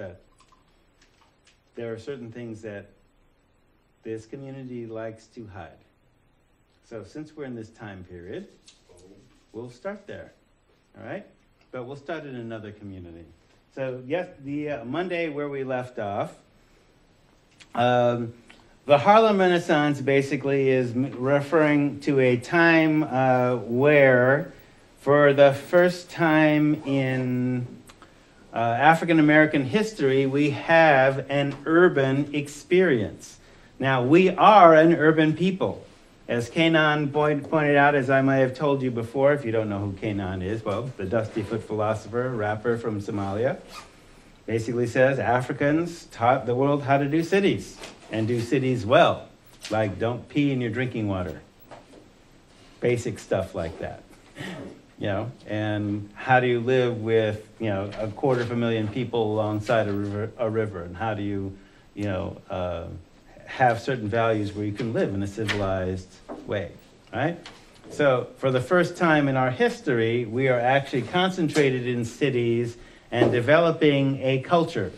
but there are certain things that this community likes to hide. So since we're in this time period, we'll start there, all right? But we'll start in another community. So yes, the Monday where we left off, the Harlem Renaissance basically is referring to a time where, for the first time in African-American history, we have an urban experience. Now, we are an urban people. As Canaan pointed out, as I might have told you before, if you don't know who Canaan is, well, the Dusty-Foot philosopher, rapper from Somalia, basically says Africans taught the world how to do cities, and do cities well. Like, don't pee in your drinking water. Basic stuff like that. You know, and how do you live with, 250,000 people alongside a river, and how do you, have certain values where you can live in a civilized way, right? So for the first time in our history, we are actually concentrated in cities and developing a culture.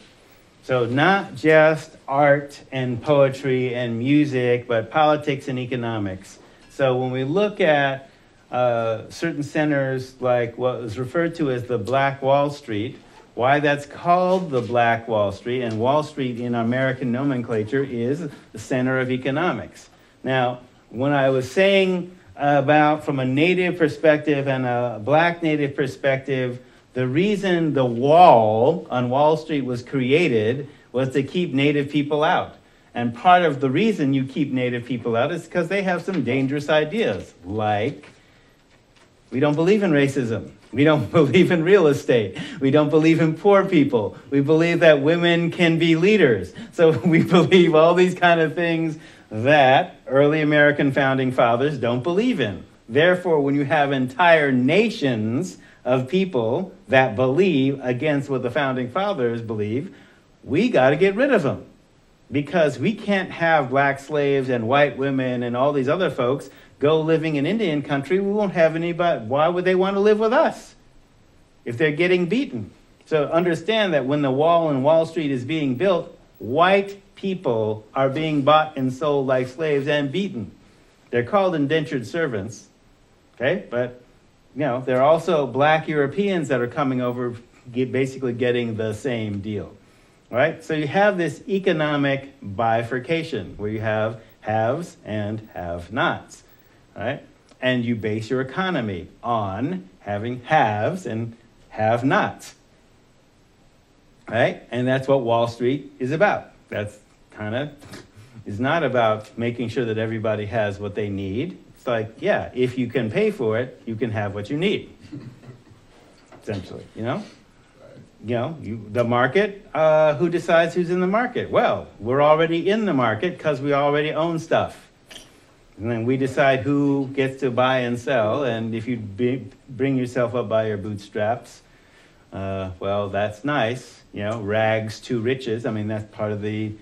So not just art and poetry and music, but politics and economics. So when we look at certain centers like what was referred to as the Black Wall Street, why that's called the Black Wall Street, and Wall Street in American nomenclature is the center of economics. Now, when I was saying about from a native perspective and a black native perspective, the reason the wall on Wall Street was created was to keep native people out. And part of the reason you keep native people out is because they have some dangerous ideas, like we don't believe in racism. We don't believe in real estate. We don't believe in poor people. We believe that women can be leaders. So we believe all these kind of things that early American founding fathers don't believe in. Therefore, when you have entire nations of people that believe against what the founding fathers believe, we got to get rid of them. Because we can't have black slaves and white women and all these other folks go living in Indian country. We won't have anybody. Why would they want to live with us if they're getting beaten? So understand that when the wall in Wall Street is being built, white people are being bought and sold like slaves and beaten. They're called indentured servants, okay? But, there are also black Europeans that are coming over, basically getting the same deal, right? So you have this economic bifurcation where you have haves and have-nots. Right? And you base your economy on having haves and have-nots. Right? And that's what Wall Street is about. That's is not about making sure that everybody has what they need. It's like, yeah, if you can pay for it, you can have what you need. Essentially, the market, who decides who's in the market? Well, we're already in the market because we already own stuff. And then we decide who gets to buy and sell. And if you bring yourself up by your bootstraps, well, that's nice. Rags to riches. I mean, that's part of the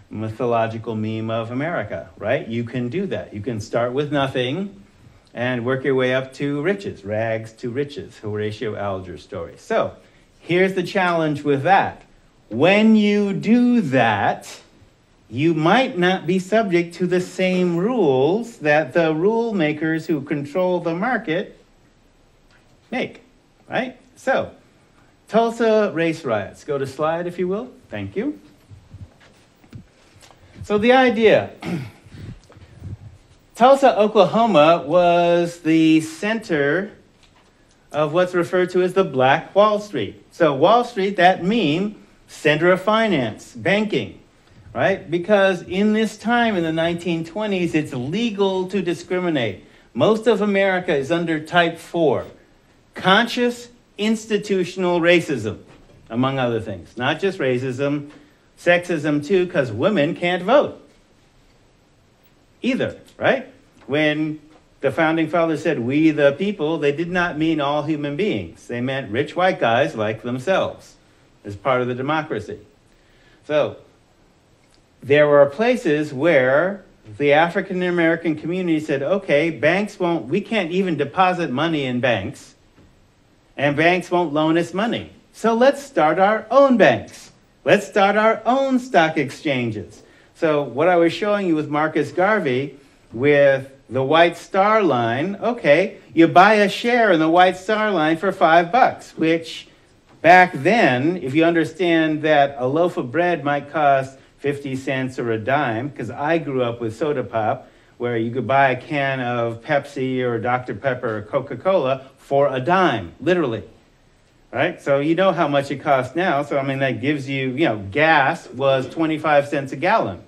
mythological meme of America, right? You can do that. You can start with nothing and work your way up to riches. Rags to riches, Horatio Alger's story. So here's the challenge with that. When you do that, you might not be subject to the same rules that the rule makers who control the market make, right? So, Tulsa race riots. Go to slide, if you will. Thank you. So the idea, Tulsa, Oklahoma was the center of what's referred to as the Black Wall Street. So Wall Street, that means center of finance, banking. Right? Because in this time, in the 1920s, it's legal to discriminate. Most of America is under type 4, conscious institutional racism, among other things. Not just racism, sexism too, because women can't vote either, right? When the founding fathers said, we the people, they did not mean all human beings. They meant rich white guys like themselves as part of the democracy. So, there were places where the African American community said, okay, we can't even deposit money in banks, and banks won't loan us money. So let's start our own banks. Let's start our own stock exchanges. So what I was showing you with Marcus Garvey with the White Star Line, okay, you buy a share in the White Star Line for $5, which back then, if you understand that a loaf of bread might cost 50 cents or a dime, because I grew up with soda pop, where you could buy a can of Pepsi or Dr. Pepper or Coca-Cola for a dime, literally. Right? So you know how much it costs now. So, I mean, that gives you, gas was 25 cents a gallon.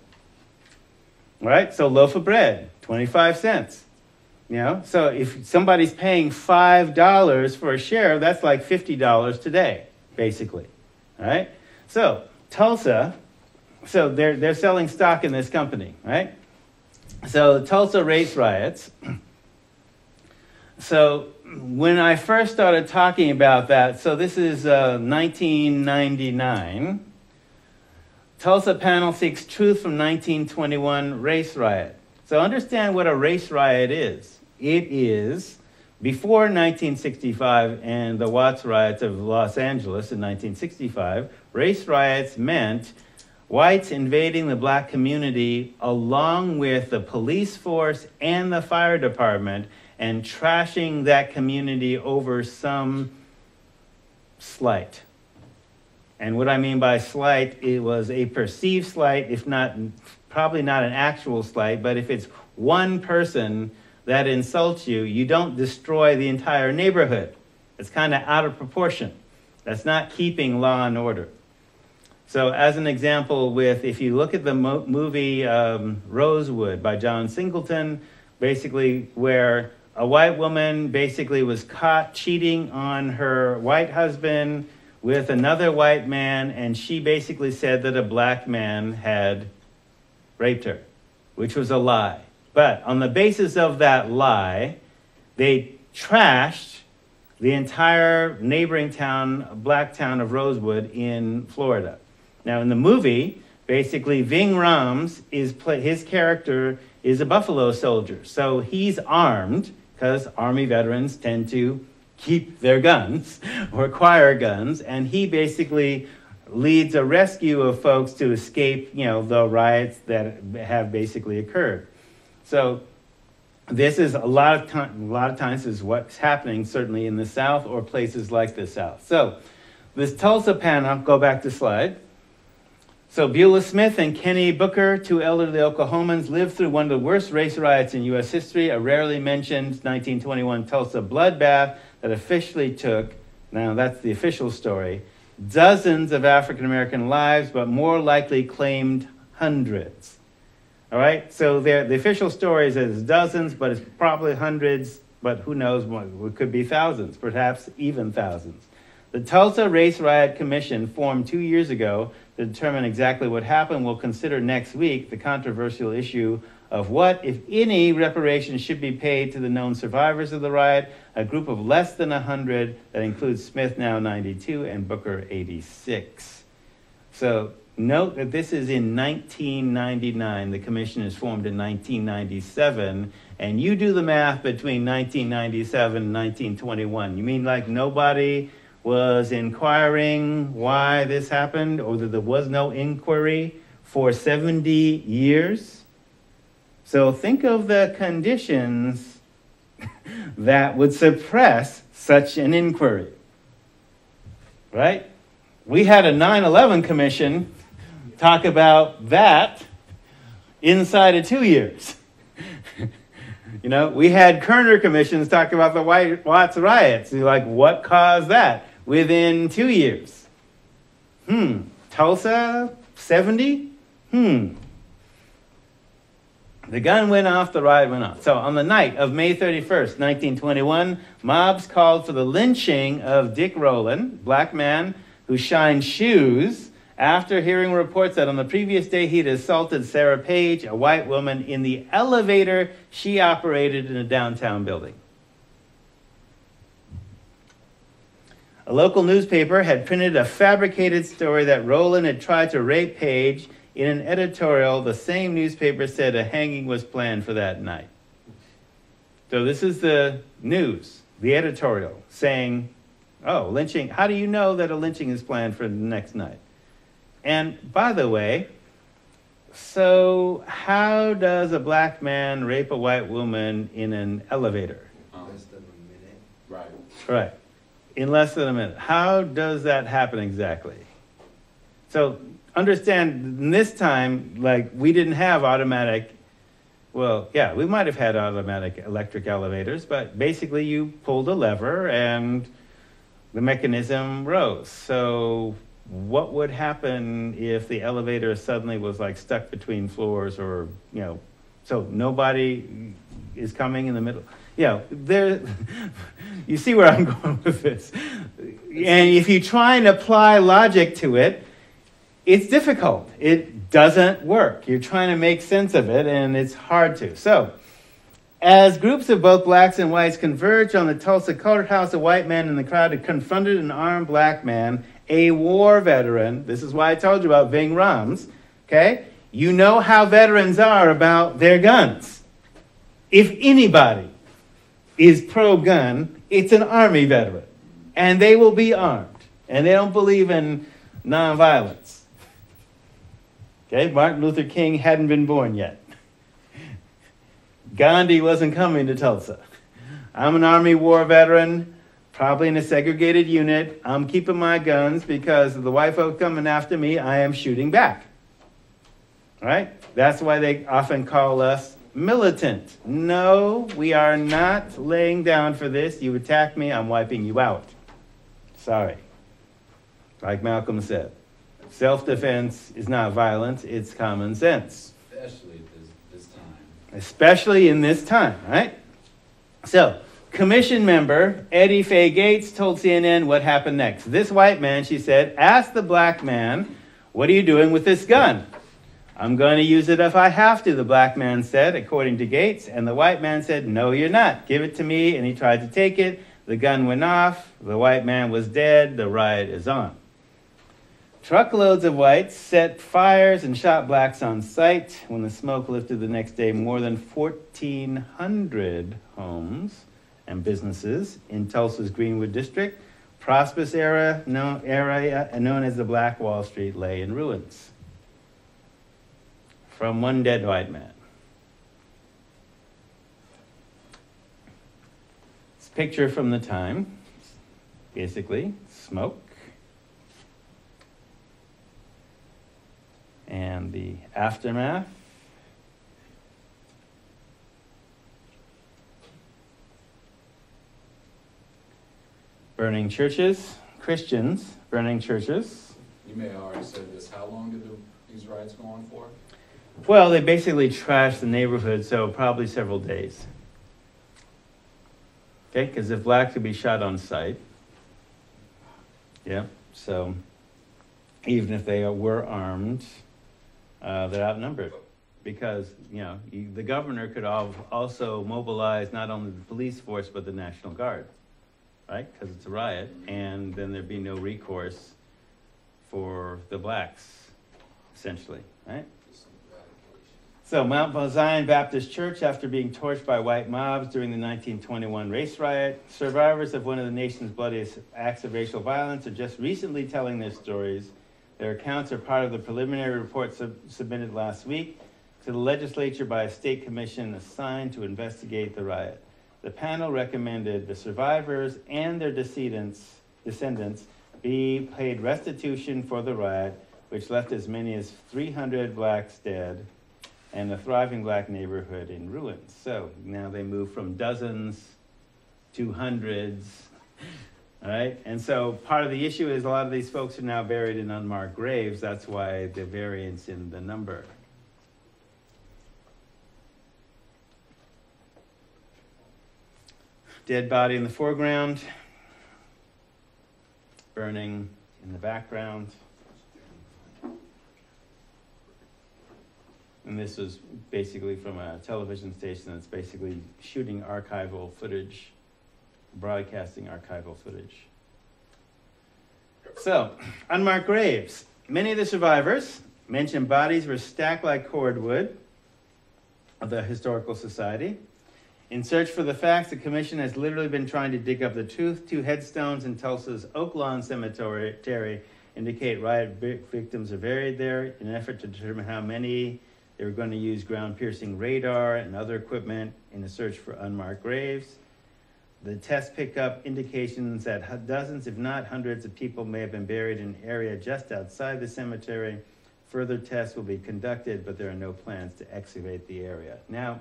Right? So loaf of bread, 25 cents. So if somebody's paying $5 for a share, that's like $50 today, basically. Right? So Tulsa, so they're selling stock in this company, right? So Tulsa race riots. So when I first started talking about that, so this is 1999. Tulsa panel seeks truth from 1921 race riot. So understand what a race riot is. It is, before 1965 and the Watts riots of Los Angeles in 1965, race riots meant whites invading the black community along with the police force and the fire department and trashing that community over some slight. And what I mean by slight, it was a perceived slight, if not, probably not an actual slight, but if it's one person that insults you, you don't destroy the entire neighborhood. It's kind of out of proportion. That's not keeping law and order. So as an example, if you look at the movie Rosewood by John Singleton, basically where a white woman basically was caught cheating on her white husband with another white man, and she basically said that a black man had raped her, which was a lie. But on the basis of that lie, they trashed the entire neighboring town, black town of Rosewood in Florida. Now, in the movie, basically, Ving Rhames, his character is a Buffalo soldier. So he's armed, because Army veterans tend to keep their guns or acquire guns, and he basically leads a rescue of folks to escape, the riots that have basically occurred. So this is a lot of times is what's happening, certainly in the South or places like the South. So this Tulsa panel, go back to slide. So Beulah Smith and Kenny Booker, two elderly Oklahomans, lived through one of the worst race riots in U.S. history, a rarely mentioned 1921 Tulsa bloodbath that officially took, now that's the official story, dozens of African-American lives, but more likely claimed hundreds. All right, so the official story says dozens, but it's probably hundreds, but who knows, it could be thousands, perhaps even thousands. The Tulsa Race Riot Commission, formed 2 years ago to determine exactly what happened, will consider next week the controversial issue of what, if any, reparations should be paid to the known survivors of the riot, a group of less than 100 that includes Smith, now 92, and Booker, 86. So note that this is in 1999. The commission is formed in 1997, and you do the math between 1997 and 1921. You mean like nobody was inquiring why this happened, or that there was no inquiry for 70 years? So think of the conditions that would suppress such an inquiry, right? We had a 9/11 commission talk about that inside of 2 years. We had Kerner commissions talk about the Watts riots. You're like, what caused that? Within 2 years. Tulsa, 70? The gun went off, the riot went off. So on the night of May 31st, 1921, mobs called for the lynching of Dick Rowland, black man who shined shoes, after hearing reports that on the previous day he'd assaulted Sarah Page, a white woman, in the elevator she operated in a downtown building. A local newspaper had printed a fabricated story that Rowland had tried to rape Page. In an editorial, the same newspaper said a hanging was planned for that night. So this is the news, the editorial, saying, oh, lynching. How do you know that a lynching is planned for the next night? And by the way, so how does a black man rape a white woman in an elevator? Less than a minute. Right. Right. In less than a minute. How does that happen exactly? So understand, in this time, like, we didn't have automatic, well, yeah, we might have had automatic electric elevators, but basically you pulled a lever and the mechanism rose. So what would happen if the elevator suddenly was like stuck between floors, or, you know, so nobody is coming in the middle? Yeah, there, you see where I'm going with this. And if you try and apply logic to it, it's difficult. It doesn't work. You're trying to make sense of it, and it's hard to. So, as groups of both blacks and whites converged on the Tulsa courthouse, a white man in the crowd had confronted an armed black man, a war veteran. This is why I told you about Ving Rhames, okay? You know how veterans are about their guns. If anybody is pro-gun, it's an Army veteran. And they will be armed. And they don't believe in nonviolence. Okay, Martin Luther King hadn't been born yet. Gandhi wasn't coming to Tulsa. I'm an Army war veteran, probably in a segregated unit. I'm keeping my guns because if the white folk coming after me, I am shooting back. All right? That's why they often call us militant. No, we are not laying down for this. You attack me, I'm wiping you out. Sorry. Like Malcolm said, self-defense is not violence, it's common sense. Especially this time. Especially in this time, right? So, commission member Eddie Faye Gates told CNN what happened next. This white man, she said, asked the black man, what are you doing with this gun? I'm going to use it if I have to, the black man said, according to Gates. And the white man said, no, you're not. Give it to me. And he tried to take it. The gun went off. The white man was dead. The riot is on. Truckloads of whites set fires and shot blacks on sight. When the smoke lifted the next day, more than 1,400 homes and businesses in Tulsa's Greenwood district, prosperous area known as the Black Wall Street, lay in ruins. From one dead white man. It's a picture from the time, basically, smoke. And the aftermath. Burning churches, Christians burning churches. You may have already said this. How long did these riots go on for? Well, they basically trashed the neighborhood, so probably several days. Okay, because if blacks could be shot on sight, yeah, so even if they were armed, they're outnumbered. Because, you know, the governor could also mobilize not only the police force, but the National Guard, right? Because it's a riot, and then there'd be no recourse for the blacks, essentially, right? So Mount Zion Baptist Church, after being torched by white mobs during the 1921 race riot, survivors of one of the nation's bloodiest acts of racial violence are just recently telling their stories. Their accounts are part of the preliminary report submitted last week to the legislature by a state commission assigned to investigate the riot. The panel recommended the survivors and their descendants be paid restitution for the riot, which left as many as 300 blacks dead and a thriving black neighborhood in ruins. So now they move from dozens to hundreds, all right? And so part of the issue is a lot of these folks are now buried in unmarked graves. That's why the variance in the number. Dead body in the foreground, burning in the background. And this was basically from a television station that's basically shooting archival footage, broadcasting archival footage. So, unmarked graves. Many of the survivors mentioned bodies were stacked like cordwood of the Historical Society. In search for the facts, the commission has literally been trying to dig up the truth. 2 headstones in Tulsa's Oak Lawn Cemetery indicate riot victims are buried there. In an effort to determine how many, they were going to use ground-piercing radar and other equipment in a search for unmarked graves. The tests pick up indications that dozens, if not hundreds, of people may have been buried in an area just outside the cemetery. Further tests will be conducted, but there are no plans to excavate the area. Now,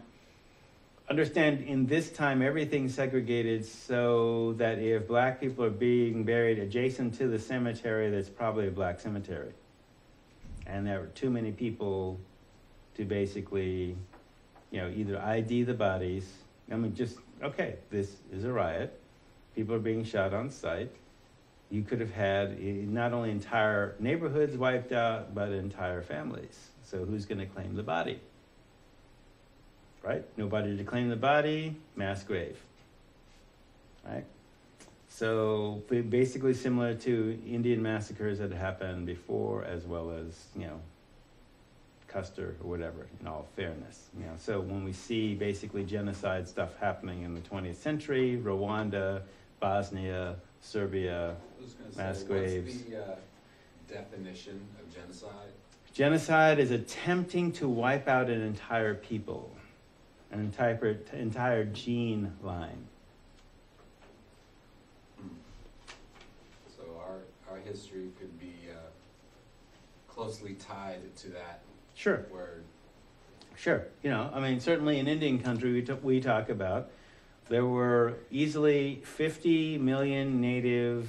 understand, in this time, everything's segregated so that if black people are being buried adjacent to the cemetery, that's probably a black cemetery. And there were too many people to basically, either ID the bodies. Okay, this is a riot. People are being shot on sight. You could have had not only entire neighborhoods wiped out, but entire families. So who's going to claim the body? Right? Nobody to claim the body, mass grave. Right? So basically similar to Indian massacres that happened before, as well as, Custer or whatever, in all fairness. So when we see basically genocide stuff happening in the 20th century, Rwanda, Bosnia, Serbia, mass graves. What's the definition of genocide? Genocide is attempting to wipe out an entire people, an entire gene line. So our history could be closely tied to that. Sure. Word. Sure. Certainly in Indian country, we talk about there were easily 50 million natives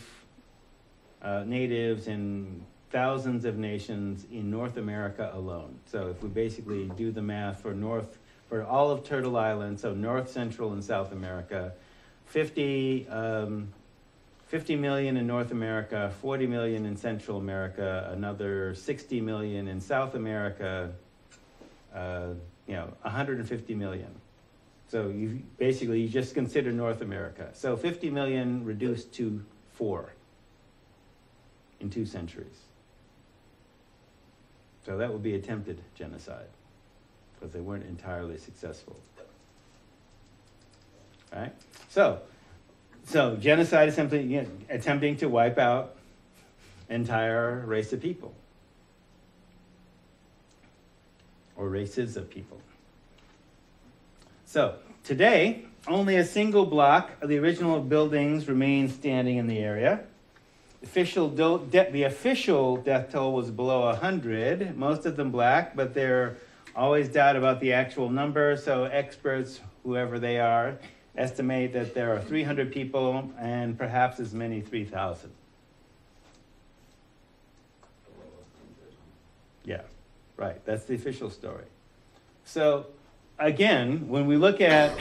in thousands of nations in North America alone. So if we basically do the math for all of Turtle Island, so North, Central, and South America, 50 million in North America, 40 million in Central America, another 60 million in South America, 150 million. So you just consider North America. So 50 million reduced to 4 in 2 centuries. So that would be attempted genocide, because they weren't entirely successful. Right? So genocide is simply attempting to wipe out entire race of people, or races of people. So today, only a single block of the original buildings remains standing in the area. The official death toll was below 100, most of them black, but there always doubt about the actual number, so experts, whoever they are, estimate that there are 300 people and perhaps as many 3,000. Yeah, right, that's the official story. So again, when we look at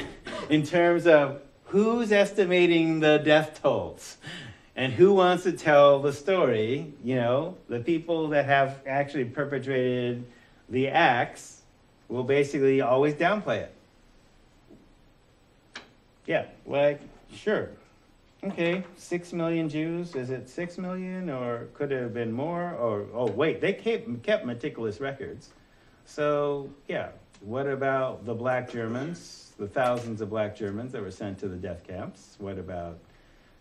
in terms of who's estimating the death tolls and who wants to tell the story, the people that have actually perpetrated the acts will basically always downplay it. Yeah, sure. Okay, 6 million Jews. Is it 6 million, or could it have been more? Or wait, they kept meticulous records. So yeah, what about the black Germans, the thousands of black Germans that were sent to the death camps? What about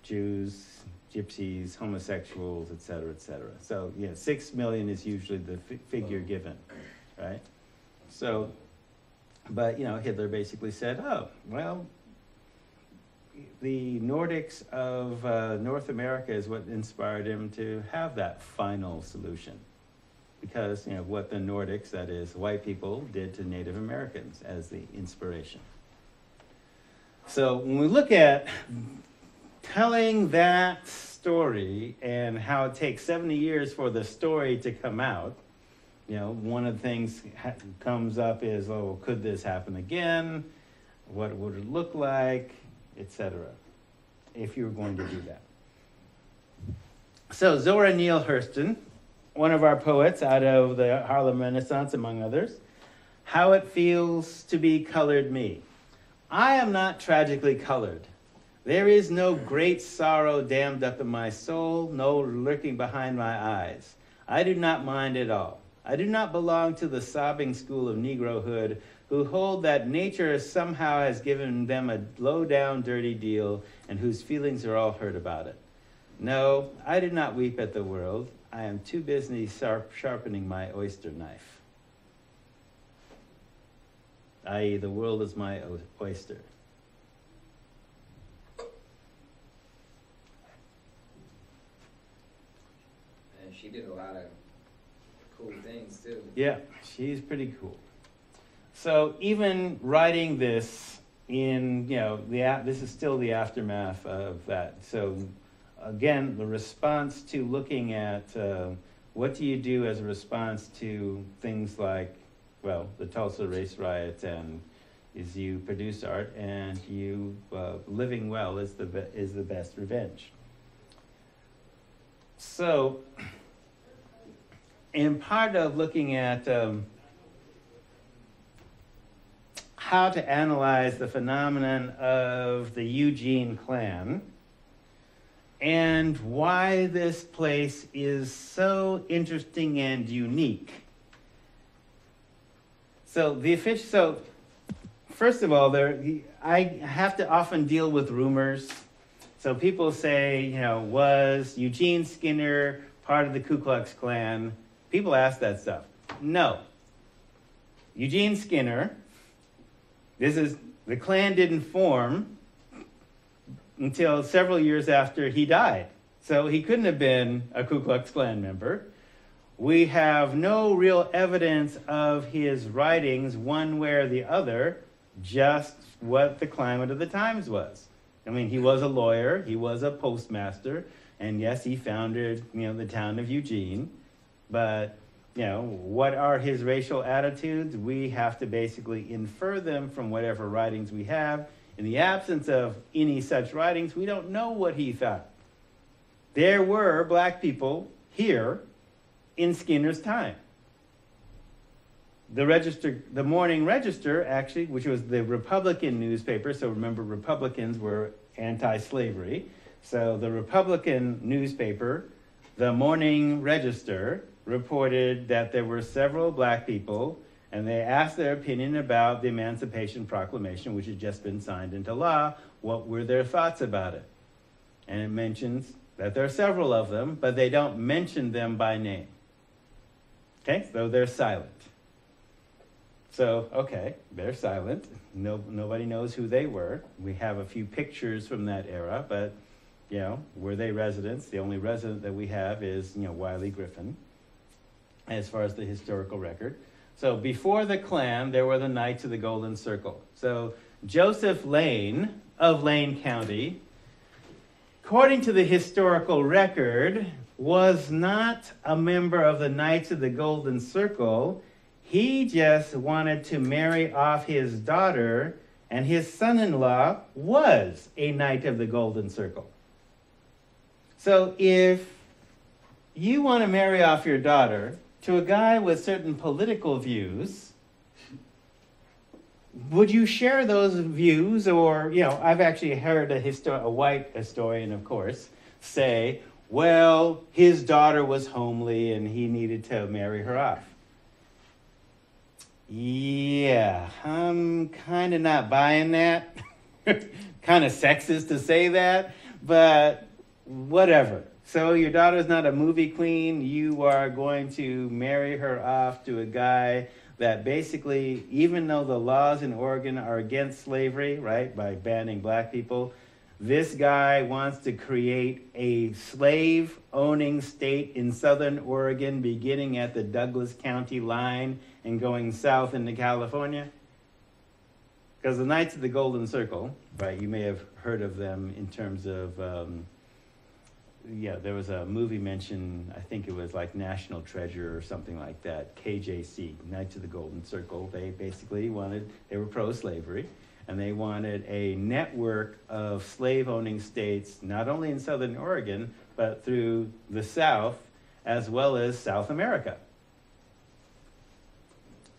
Jews, gypsies, homosexuals, et cetera, et cetera? So 6 million is usually the figure given, right? So, but Hitler basically said, oh, well, the Nordics of North America is what inspired him to have that final solution. Because, what the Nordics, that is, white people, did to Native Americans as the inspiration. So when we look at telling that story and how it takes 70 years for the story to come out, one of the things comes up is, oh, could this happen again? What would it look like? Etc. If you were going to do that. So Zora Neale Hurston, one of our poets out of the Harlem Renaissance, among others, how it feels to be colored me. I am not tragically colored. There is no great sorrow dammed up in my soul, no lurking behind my eyes. I do not mind at all. I do not belong to the sobbing school of Negrohood who hold that nature somehow has given them a low-down, dirty deal and whose feelings are all hurt about it. No, I do not weep at the world. I am too busy sharpening my oyster knife. I.e., the world is my oyster. And she did a lot of cool things too. Yeah, she's pretty cool. So even writing this in, this is still the aftermath of that. So again, the response to looking at what do you do as a response to things like, well, the Tulsa race riots, and is you produce art, and you living well is the best revenge. So, in part of looking at how to analyze the phenomenon of the Eugene clan, and why this place is so interesting and unique. So first of all, I have to often deal with rumors. So people say, was Eugene Skinner part of the Ku Klux Klan? People ask that stuff. No. Eugene Skinner, the Klan didn't form until several years after he died. So he couldn't have been a Ku Klux Klan member. We have no real evidence of his writings one way or the other, just what the climate of the times was. I mean, he was a lawyer, he was a postmaster, and yes, he founded, the town of Eugene. But, what are his racial attitudes? We have to basically infer them from whatever writings we have. In the absence of any such writings, we don't know what he thought. There were black people here in Skinner's time. The Morning Register, actually, which was the Republican newspaper, so remember, Republicans were anti-slavery. So the Republican newspaper, the Morning Register, reported that there were several black people, and they asked their opinion about the Emancipation Proclamation, which had just been signed into law. What were their thoughts about it? And it mentions that there are several of them, but they don't mention them by name. Okay, so they're silent. So, okay, they're silent. Nobody knows who they were. We have a few pictures from that era, but, were they residents? The only resident that we have is, Wiley Griffin, as far as the historical record. So before the Klan, there were the Knights of the Golden Circle. So Joseph Lane of Lane County, according to the historical record, was not a member of the Knights of the Golden Circle. He just wanted to marry off his daughter, and his son-in-law was a Knight of the Golden Circle. So if you want to marry off your daughter to a guy with certain political views, would you share those views? Or, I've actually heard a white historian, of course, say, well, his daughter was homely and he needed to marry her off. Yeah, I'm kind of not buying that. Kind of sexist to say that, but whatever. So your daughter's not a movie queen. You are going to marry her off to a guy that basically, even though the laws in Oregon are against slavery, right, by banning black people, this guy wants to create a slave-owning state in southern Oregon, beginning at the Douglas County line and going south into California. Because the Knights of the Golden Circle, right, you may have heard of them in terms of, there was a movie mentioned, I think it was like National Treasure or something like that, KJC, Knights of the Golden Circle. They basically they were pro-slavery, and they wanted a network of slave-owning states, not only in southern Oregon, but through the South, as well as South America.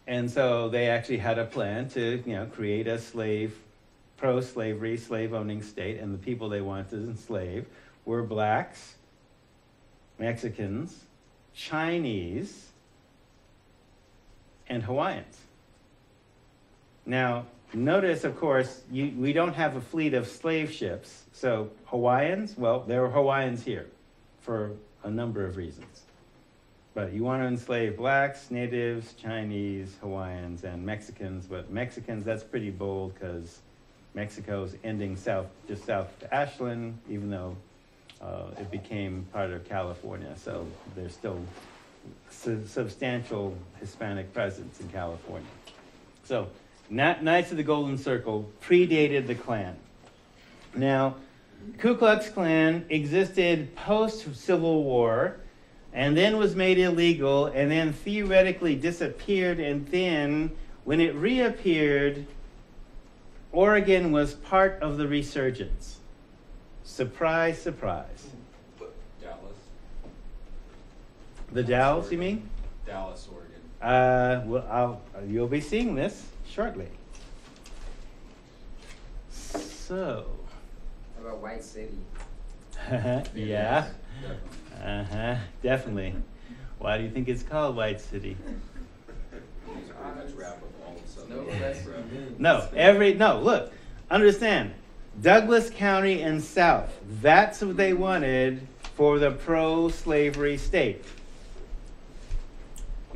And so they actually had a plan to, create a pro-slavery, slave-owning state, and the people they wanted to enslave were blacks, Mexicans, Chinese, and Hawaiians. Now, notice, of course, we don't have a fleet of slave ships. So Hawaiians, well, there were Hawaiians here for a number of reasons. But you want to enslave blacks, natives, Chinese, Hawaiians, and Mexicans. But Mexicans, that's pretty bold because Mexico's ending just south of Ashland, even though it became part of California. So there's still substantial Hispanic presence in California. So Knights of the Golden Circle predated the Klan. Now, Ku Klux Klan existed post-Civil War, and then was made illegal, and then theoretically disappeared, and then, when it reappeared, Oregon was part of the resurgence. Surprise, surprise. Dallas. The Dalles, you mean? Dallas, Oregon. Well, you'll be seeing this shortly. So. How about White City? Yeah. Definitely. Definitely. Why do you think it's called White City? It's pretty much wrap up all of Southern No, look, understand. Douglas County and South, that's what they wanted for the pro-slavery state.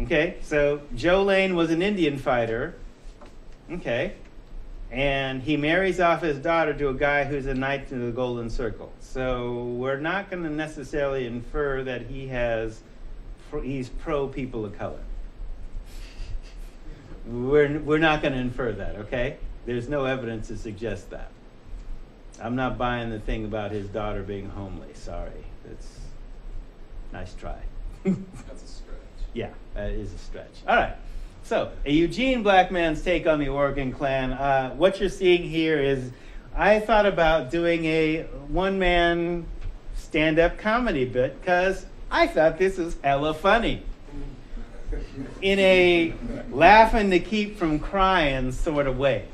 Okay, so Joe Lane was an Indian fighter. Okay. And he marries off his daughter to a guy who's a Knight in the Golden Circle. So we're not going to necessarily infer that he's pro people of color. We're not going to infer that, okay? There's no evidence to suggest that. I'm not buying the thing about his daughter being homely. Sorry. That's nice try. That's a stretch. Yeah, that is a stretch. All right. So, a Eugene black man's take on the Oregon Klan. What you're seeing here is, I thought about doing a one-man stand-up comedy bit because I thought this was hella funny. In a laughing to keep from crying sort of way.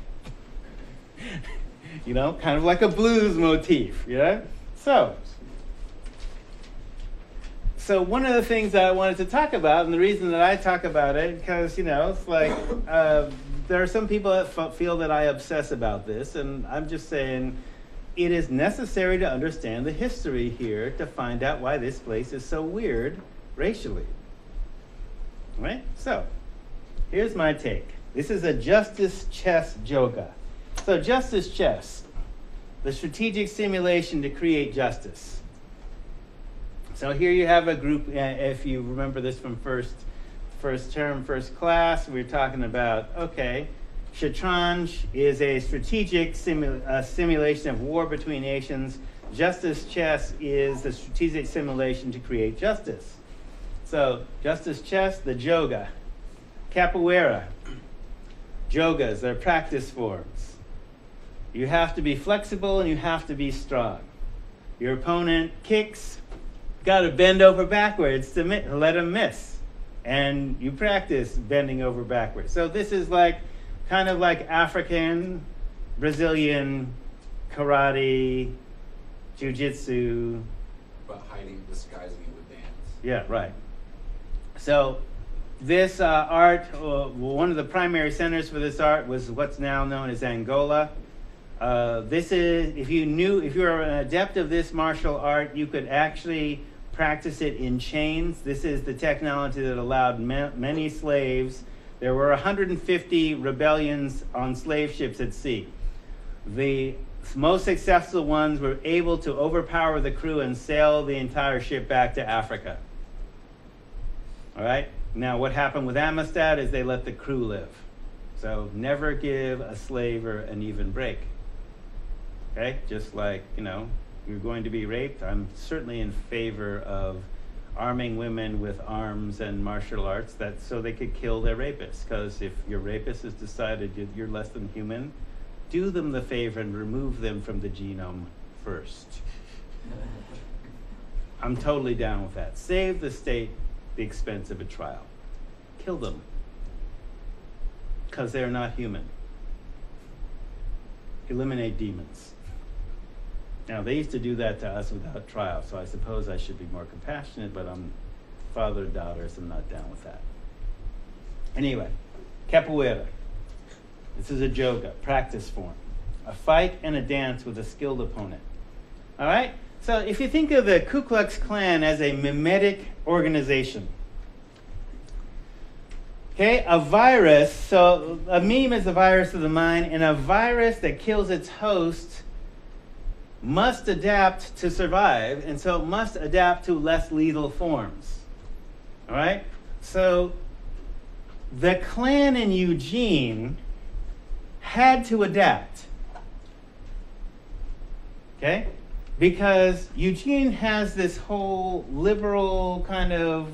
You know, kind of like a blues motif, you know? So one of the things that I wanted to talk about, and the reason that I talk about it, because, you know, it's like, there are some people that feel that I obsess about this, and I'm just saying it is necessary to understand the history here to find out why this place is so weird racially. Right? So, here's my take. This is a justice chess yoga. So justice chess, the strategic simulation to create justice. So here you have a group, if you remember this from first term, first class, we were talking about, okay, Shatranj is a strategic simulation of war between nations. Justice chess is the strategic simulation to create justice. So justice chess, the yoga. Capoeira, yogas, they're practice forms. You have to be flexible and you have to be strong. Your opponent kicks, got to bend over backwards to let him miss. And you practice bending over backwards. So this is like, kind of like African, Brazilian, karate, jiu-jitsu. But disguising it with dance. Yeah, right. So this art, one of the primary centers for this art was what's now known as Angola. This is, if you're an adept of this martial art, you could actually practice it in chains. This is the technology that allowed many slaves. There were 150 rebellions on slave ships at sea. The most successful ones were able to overpower the crew and sail the entire ship back to Africa. All right? Now, what happened with Amistad is they let the crew live. So never give a slave an even break. Okay? Just like, you know, you're going to be raped. I'm certainly in favor of arming women with arms and martial arts so they could kill their rapists. Because if your rapist has decided you're less than human, do them the favor and remove them from the genome first. I'm totally down with that. Save the state the expense of a trial. Kill them. Because they're not human. Eliminate demons. Now, they used to do that to us without trial, so I suppose I should be more compassionate, but I'm father of daughters, I'm not down with that. Anyway, capoeira. This is a yoga, practice form. A fight and a dance with a skilled opponent. All right? So if you think of the Ku Klux Klan as a mimetic organization, Okay, a virus, so a meme is a virus of the mind, and a virus that kills its host must adapt to survive, and so it must adapt to less lethal forms. All right? So the Klan in Eugene had to adapt. Okay? Because Eugene has this whole liberal kind of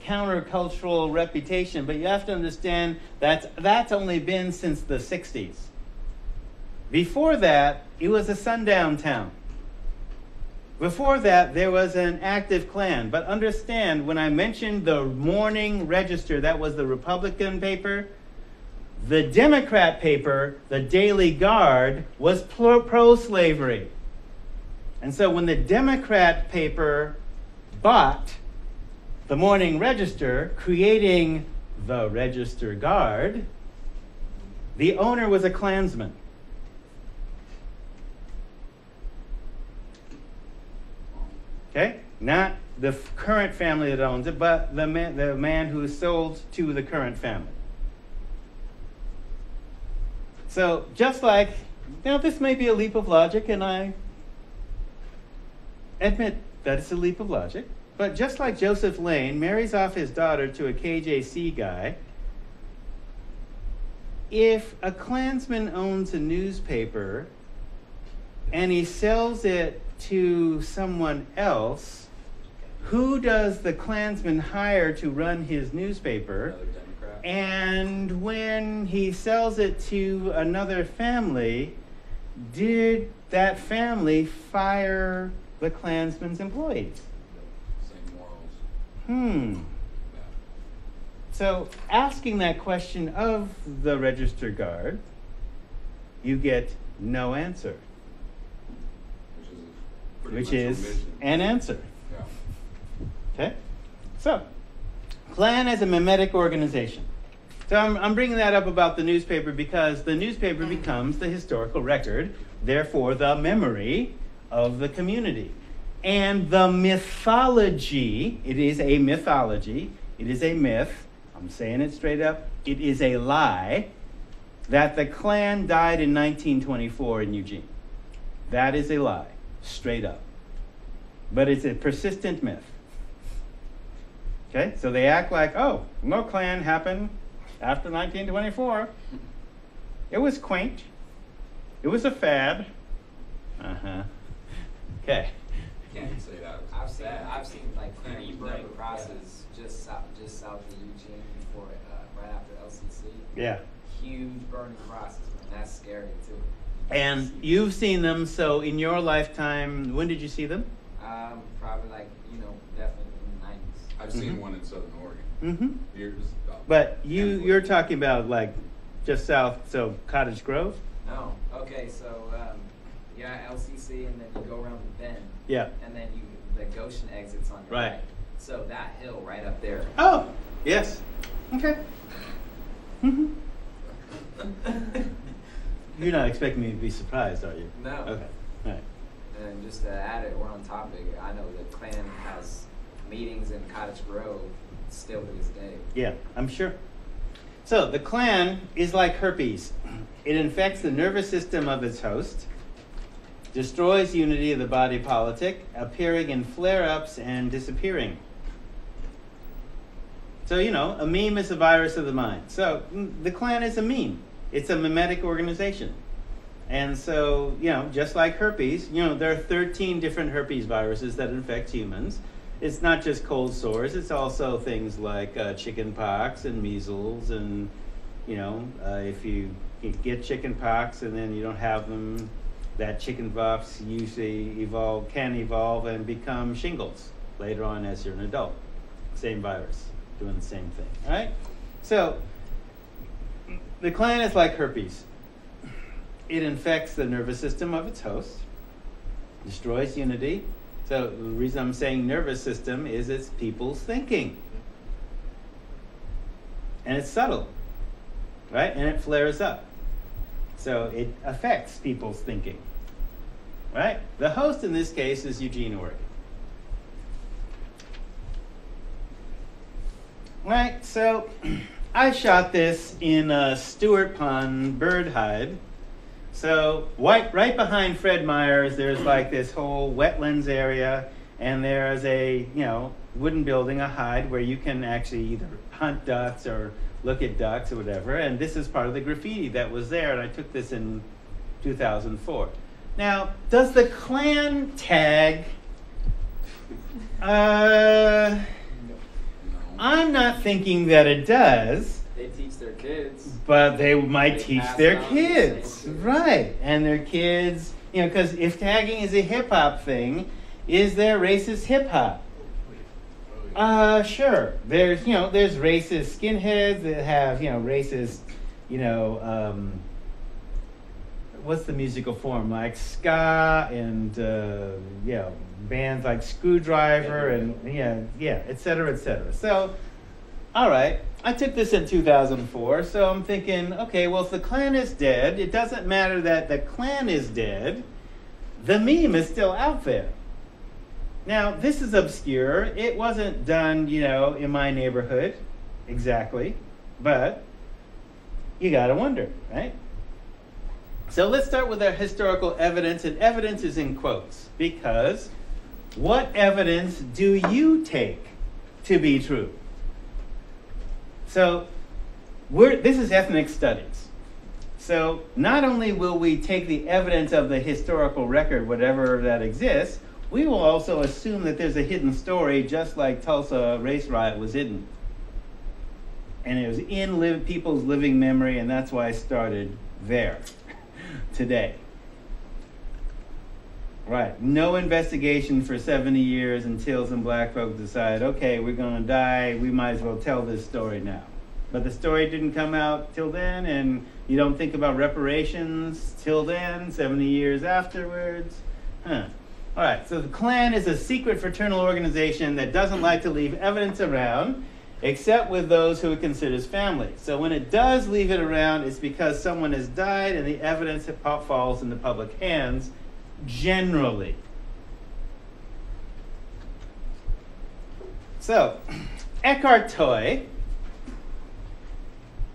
countercultural reputation, but you have to understand that's only been since the 60s. Before that, it was a sundown town. Before that, there was an active Klan. But understand, when I mentioned the Morning Register, that was the Republican paper. The Democrat paper, the Daily Guard, was pro-slavery. And so when the Democrat paper bought the Morning Register, creating the Register Guard, the owner was a Klansman. Okay? Not the current family that owns it, but the man who is sold to the current family. So just like, now this may be a leap of logic, and I admit that it's a leap of logic, but just like Joseph Lane marries off his daughter to a KJC guy, if a Klansman owns a newspaper and he sells it to someone else, who does the Klansman hire to run his newspaper? Another Democrat. And when he sells it to another family, did that family fire the Klansman's employees? Same morals. Yeah. So asking that question of the Register Guard, you get no answer, which is an answer. Yeah. Okay? So, Klan as a mimetic organization. So I'm bringing that up about the newspaper because the newspaper becomes the historical record, therefore the memory of the community. And the mythology, it is a mythology, it is a myth, I'm saying it straight up, it is a lie, that the Klan died in 1924 in Eugene. That is a lie, straight up. But it's a persistent myth. Okay, so they act like, oh, no Klan happened after 1924. It was quaint. It was a fad. Okay. Can't even say that. I've seen like huge burning crosses just south of Eugene before right after LCC. Yeah. Huge burning crosses, man. That's scary too. And you've seen them, so in your lifetime, when did you see them? Probably like, definitely in the 90s. I've seen one in Southern Oregon. Mm-hmm. Years. But you're talking about like just south, so Cottage Grove? No. Okay, so LCC, and then you go around the bend. Yeah. And then the Goshen exits on your right. So that hill right up there. Oh, yes. Okay. Mm-hmm. You're not expecting me to be surprised, are you? No. Okay. All right. And just to add it, we're on topic. I know the Klan has meetings in Cottage Grove still to this day. Yeah, I'm sure. So the Klan is like herpes. It infects the nervous system of its host, destroys unity of the body politic, appearing in flare-ups and disappearing. So, a meme is a virus of the mind. So the Klan is a meme. It's a mimetic organization. And so, just like herpes, there are 13 different herpes viruses that infect humans. It's not just cold sores. It's also things like chicken pox and measles. And, if you get chicken pox and then you don't have them, that chicken pox usually can evolve and become shingles later on as you're an adult. Same virus, doing the same thing. All right? So, the Klan is like herpes. It infects the nervous system of its host, destroys unity. So the reason I'm saying nervous system is it's people's thinking. And it's subtle, right? And it flares up. So it affects people's thinking, right? The host in this case is Eugene, Oregon. Right, so I shot this in Stewart Pond bird hide. So right behind Fred Meyer's, there's like this whole wetlands area, and there's a wooden building, a hide, where you can actually either hunt ducks or look at ducks or whatever. And this is part of the graffiti that was there, and I took this in 2004. Now, does the Klan tag? I'm not thinking that it does. They teach their kids. But they might teach their kids. The Right. And their kids, because if tagging is a hip-hop thing, is there racist hip-hop? Sure. There's racist skinheads that have, racist, what's the musical form? Like ska and, bands like Screwdriver and, et cetera, et cetera. So, all right. I took this in 2004, so I'm thinking, okay, well, if the Klan is dead, it doesn't matter that the Klan is dead. The meme is still out there. Now, this is obscure. It wasn't done, in my neighborhood exactly, but you got to wonder, right? So let's start with our historical evidence, and evidence is in quotes, because what evidence do you take to be true? So this is ethnic studies. So not only will we take the evidence of the historical record, whatever that exists, we will also assume that there's a hidden story, just like Tulsa race riot was hidden. And it was in people's living memory, and that's why I started there today. Right. No investigation for 70 years until some black folks decide, okay, we're going to die. We might as well tell this story now. But the story didn't come out till then, and you don't think about reparations till then, 70 years afterwards. All right. So the Klan is a secret fraternal organization that doesn't like to leave evidence around, except with those who it considers family. So when it does leave it around, it's because someone has died and the evidence falls into public hands, generally. So, Eckhart Tolle,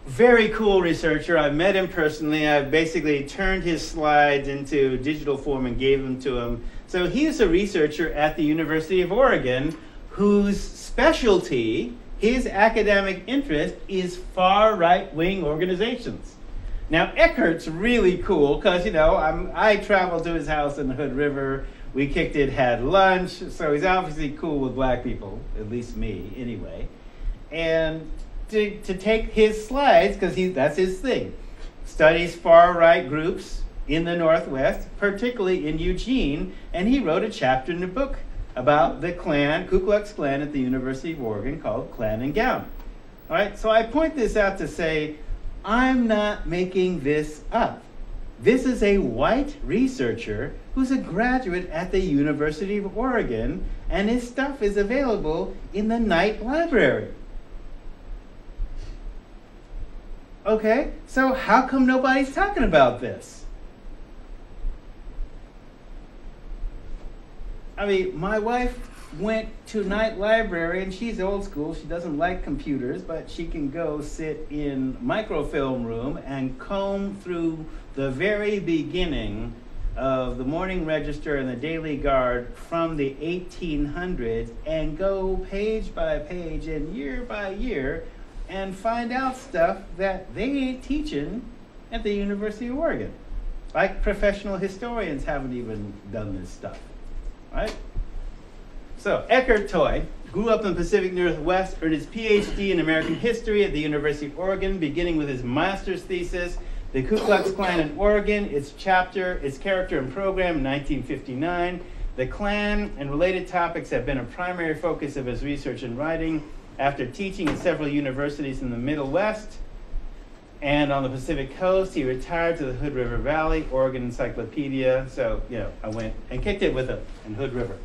very cool researcher. I met him personally. I basically turned his slides into digital form and gave them to him. So he's a researcher at the University of Oregon whose specialty, his academic interest, is far right-wing organizations. Now, Eckhart's really cool because, I traveled to his house in the Hood River. We kicked it, had lunch. So he's obviously cool with black people, at least me, anyway. And to take his slides, because that's his thing, studies far-right groups in the Northwest, particularly in Eugene, and he wrote a chapter in the book about the Klan, Ku Klux Klan at the University of Oregon called Klan and Gown. All right, so I point this out to say, I'm not making this up. This is a white researcher who's a graduate at the University of Oregon, and his stuff is available in the Knight Library. Okay, so how come nobody's talking about this? I mean, my wife went to Knight Library, and she's old school. She doesn't like computers, but she can go sit in microfilm room and comb through the very beginning of the Morning Register and the Daily Guard from the 1800s and go page by page and year by year and find out stuff that they ain't teaching at the University of Oregon. Like professional historians haven't even done this stuff, right? So Eckhart Tolle grew up in the Pacific Northwest, earned his PhD in American history at the University of Oregon, beginning with his master's thesis, The Ku Klux Klan in Oregon, its character and program in 1959. The Klan and related topics have been a primary focus of his research and writing. After teaching at several universities in the Middle West and on the Pacific Coast, he retired to the Hood River Valley, Oregon Encyclopedia. So, I went and kicked it with him in Hood River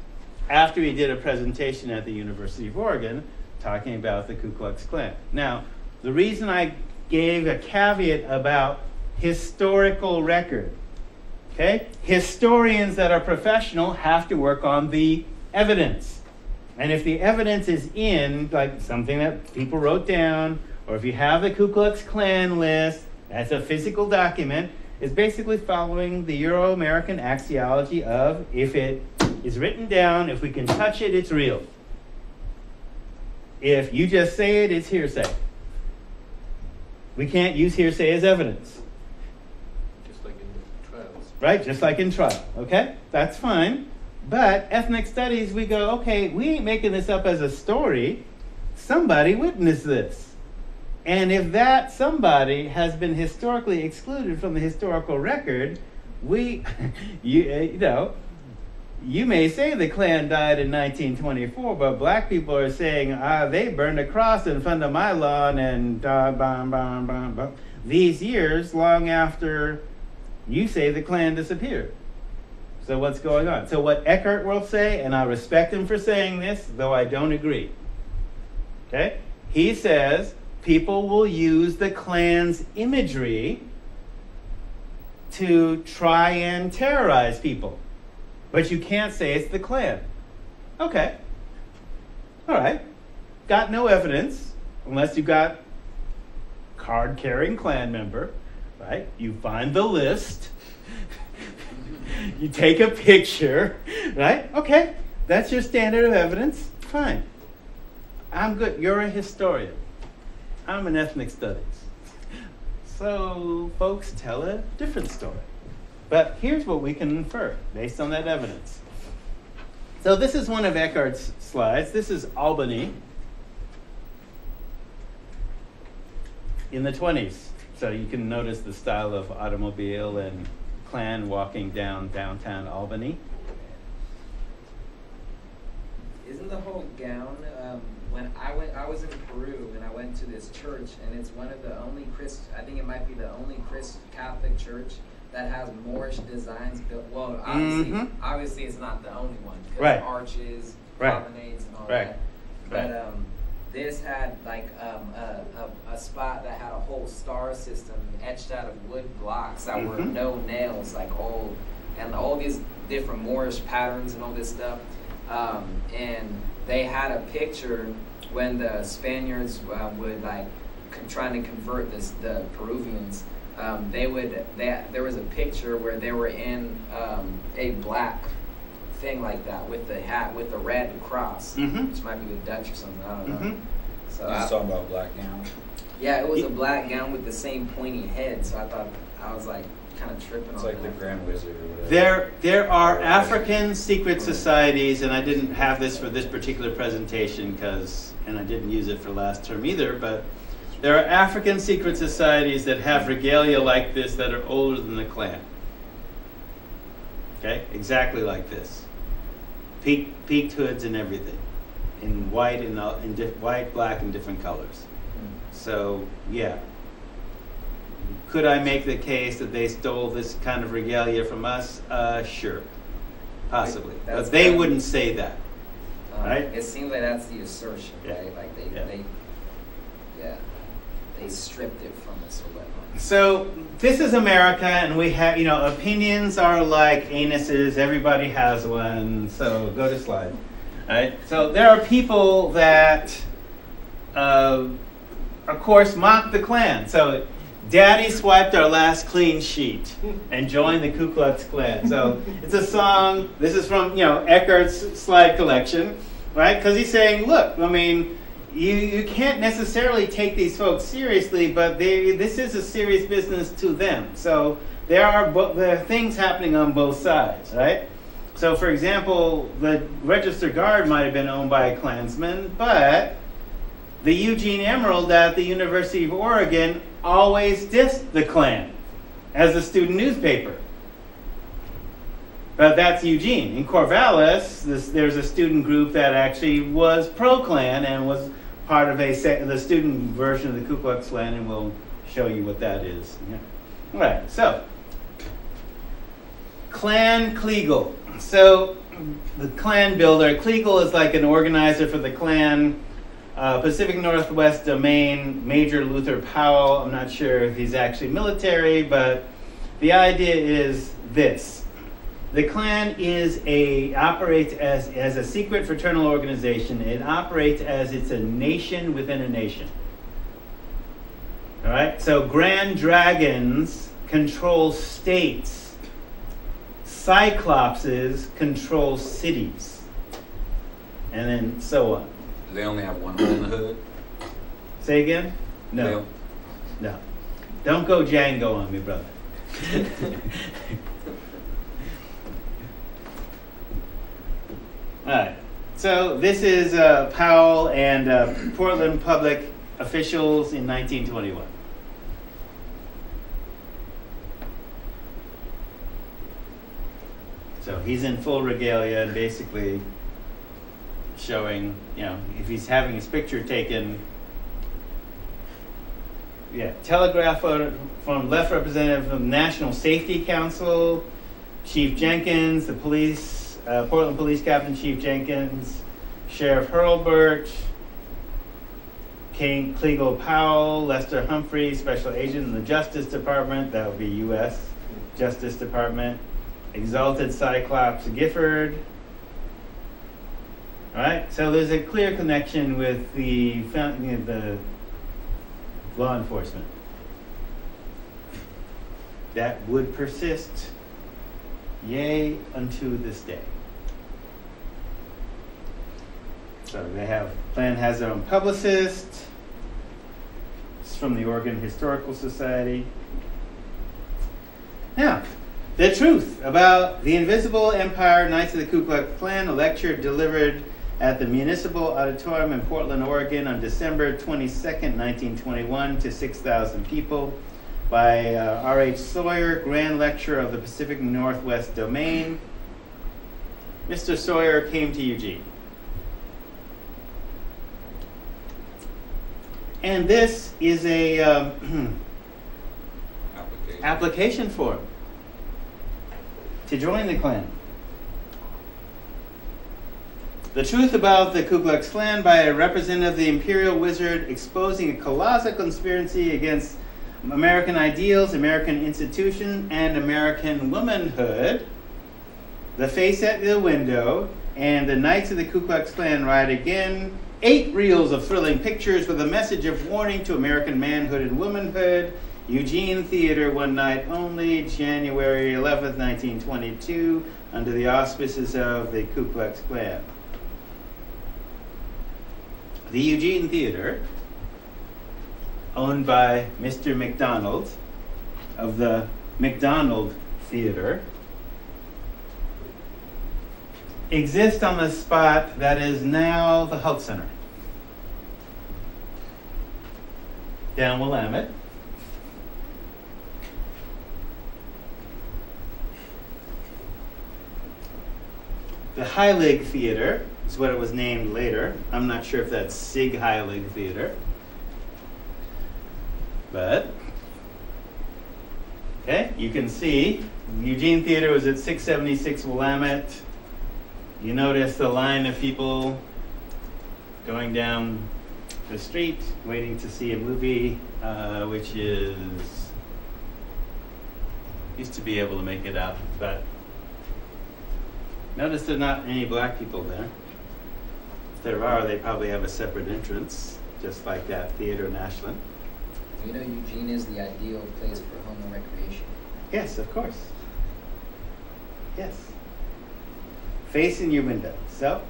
after he did a presentation at the University of Oregon talking about the Ku Klux Klan. Now, the reason I gave a caveat about historical record, okay? Historians that are professional have to work on the evidence. And if the evidence is in, like something that people wrote down, or if you have the Ku Klux Klan list, that's a physical document, is basically following the Euro-American axiology of if it is written down, if we can touch it, it's real. If you just say it, it's hearsay. We can't use hearsay as evidence. Just like in trials. Right, just like in trial, okay? That's fine. But ethnic studies, we go, okay, we ain't making this up as a story. Somebody witnessed this. And if that somebody has been historically excluded from the historical record, you may say the Klan died in 1924, but black people are saying, they burned a cross in front of my lawn and these years long after you say the Klan disappeared. So what's going on? So what Eckhart will say, and I respect him for saying this, though I don't agree. Okay? He says people will use the Klan's imagery to try and terrorize people. But you can't say it's the Klan. Okay. All right. Got no evidence, unless you got card-carrying Klan member, right? You find the list. You take a picture, right? Okay. That's your standard of evidence. Fine. I'm good. You're a historian. I'm in ethnic studies. So folks tell a different story. But here's what we can infer based on that evidence. So this is one of Eckhart's slides. This is Albany in the 20s. So you can notice the style of automobile and Klan walking down downtown Albany. Isn't the whole gown, when I was in Peru and I went to this church, and it's one of the only I think it might be the only Catholic church that has Moorish designs built. Well, obviously it's not the only one, because right. arches, right. colonnades, and all right. that. Right. But this had like a spot that had a whole star system etched out of wood blocks that were no nails, like all these different Moorish patterns and all this stuff. And they had a picture when the Spaniards would like trying to convert the Peruvians. There was a picture where they were in a black thing like that with the hat with the red cross, which might be the Dutch or something. I don't know. So I was talking about black gown. Yeah, it was a black gown with the same pointy head. So I was like kind of tripping. It's on like that. the Grand Wizard or whatever. There are African secret societies, and I didn't have this for this particular presentation and I didn't use it for last term either, but there are African secret societies that have regalia like this that are older than the Klan. Okay, exactly like this. Peaked hoods and everything, in white and white, black, and different colors. So yeah, could I make the case that they stole this kind of regalia from us? Sure, possibly, but they wouldn't say that, right? It seems like that's the assertion, right? Like they stripped it from us or whatnot. So this is America, and we have, opinions are like anuses. Everybody has one. So go to slide. All right. So there are people that, of course, mock the Klan. So Daddy swiped our last clean sheet and joined the Ku Klux Klan. So it's a song. This is from Eckhart's slide collection, right? Because he's saying, look, I mean, you can't necessarily take these folks seriously, but this is a serious business to them. So there are things happening on both sides, right? So, for example, the Register Guard might have been owned by a Klansman, but the Eugene Emerald at the University of Oregon always dissed the Klan as a student newspaper. But that's Eugene. In Corvallis, there's a student group that actually was pro-Klan and was part of the student version of the Ku Klux Klan, and we'll show you what that is. Yeah. All right, so Klan Kliegel. So the Klan builder, Kliegel is like an organizer for the Klan. Pacific Northwest Domain, Major Luther Powell. I'm not sure if he's actually military, but the idea is this. The Klan operates as a secret fraternal organization. It operates as it's a nation within a nation. All right, so grand dragons control states. Cyclopses control cities. And then so on. Do they only have one hole in the hood? Say again? No. No. Don't go Django on me, brother. All right. So this is Powell and Portland public officials in 1921. So he's in full regalia and basically showing, if he's having his picture taken, telegraph photo from left representative of the National Safety Council, Chief Jenkins, the police, Portland Police Captain Chief Jenkins, Sheriff Hurlburt, King Clegal Powell, Lester Humphrey, Special Agent in the Justice Department, that would be U.S. Justice Department, Exalted Cyclops Gifford. All right, so there's a clear connection with the founding of the law enforcement that would persist, yea, unto this day. So Klan has their own publicist. It's from the Oregon Historical Society. Now, the truth about the invisible empire, Knights of the Ku Klux Klan, a lecture delivered at the Municipal Auditorium in Portland, Oregon on December 22nd, 1921 to 6,000 people by R.H. Sawyer, Grand Lecturer of the Pacific Northwest Domain. Mr. Sawyer came to Eugene. And this is a application form to join the Klan. The truth about the Ku Klux Klan by a representative of the Imperial Wizard exposing a colossal conspiracy against American ideals, American institutions, and American womanhood. The Face at the Window and the Knights of the Ku Klux Klan ride again. 8 reels of thrilling pictures with a message of warning to American manhood and womanhood. Eugene Theater, one night only, January 11th, 1922, under the auspices of the Ku Klux Klan. The Eugene Theater, owned by Mr. McDonald of the McDonald Theater, exists on the spot that is now the Health Center, down Willamette. The Heilig Theater is what it was named later. I'm not sure if that's Sig Heilig Theater. But, okay, you can see Eugene Theater was at 676 Willamette. You notice the line of people going down the street waiting to see a movie, which used to be able to make it out, but notice there are not any black people there. If there are, they probably have a separate entrance, just like that Theater in Ashland. You know, Eugene is the ideal place for home and recreation. Yes, of course. Yes. Facing your window. So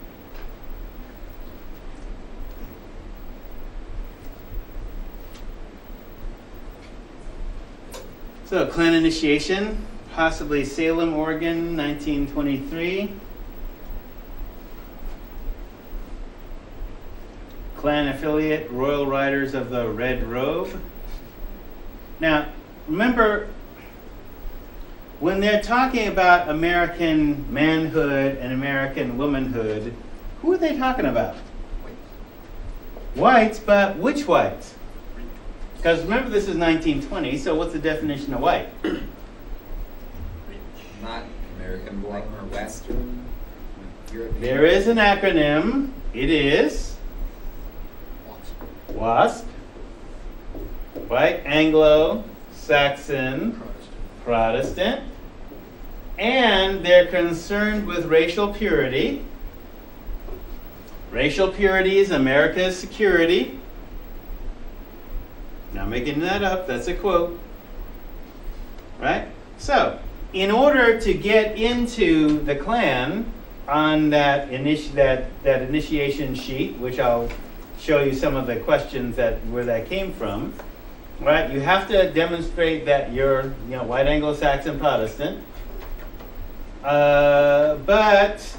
Klan initiation, possibly Salem, Oregon, 1923. Klan affiliate, Royal Riders of the Red Robe. Now, remember, when they're talking about American manhood and American womanhood, who are they talking about? Whites, but which whites? Because remember, this is 1920, so what's the definition of white? Not American, like Western, European. There is an acronym. It is WASP, right? Anglo-Saxon Protestant. And they're concerned with racial purity. Racial purity is America's security. Not making that up, that's a quote. Right? So, in order to get into the Klan on that initiation sheet, which I'll show you some of the questions where that came from, right? You have to demonstrate that you're, white Anglo-Saxon Protestant. But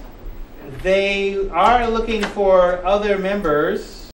they are looking for other members